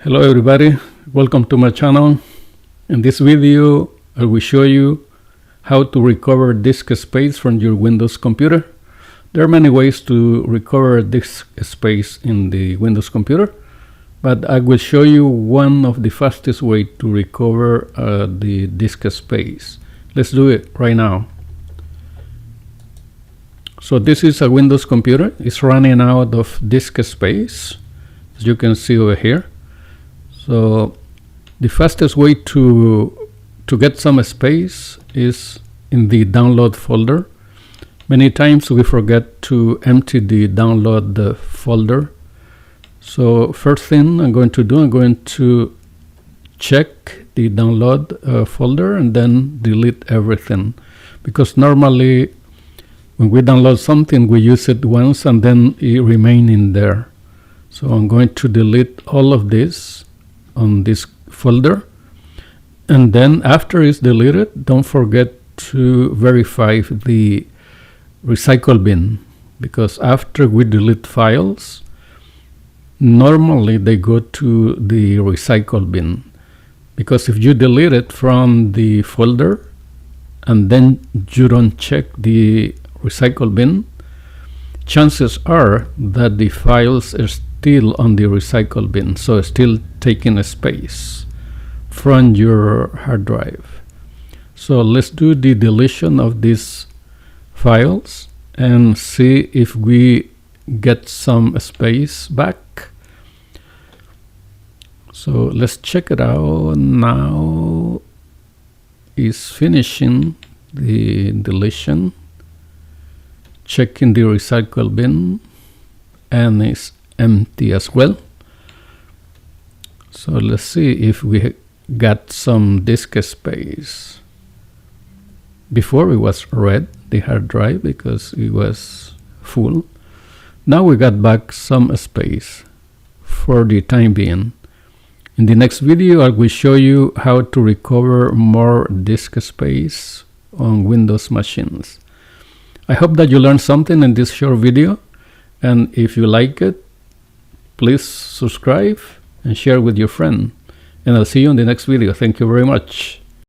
Hello everybody, welcome to my channel. In this video I will show you how to recover disk space from your Windows computer. There are many ways to recover disk space in the Windows computer, but I will show you one of the fastest way to recover the disk space. Let's do it right now. So this is a Windows computer. It's running out of disk space, as you can see over here. So the fastest way to get some space is in the download folder. Many times we forget to empty the download folder. So first thing I'm going to do, I'm going to check the download folder and then delete everything, because normally when we download something we use it once and then it remains in there. So I'm going to delete all of this on this folder, and then after it's deleted, don't forget to verify the recycle bin, because after we delete files, normally they go to the recycle bin. Because if you delete it from the folder and then you don't check the recycle bin, chances are that the files are still on the recycle bin, so it's still taking a space from your hard drive. So let's do the deletion of these files and see if we get some space back. So let's check it out. Now is finishing the deletion, checking the recycle bin, and it's empty as well. So let's see if we got some disk space. Before it was red, the hard drive, because it was full. Now we got back some space for the time being. In the next video I will show you how to recover more disk space on Windows machines. I hope that you learned something in this short video, and if you like it, please subscribe and share with your friend. And I'll see you in the next video. Thank you very much.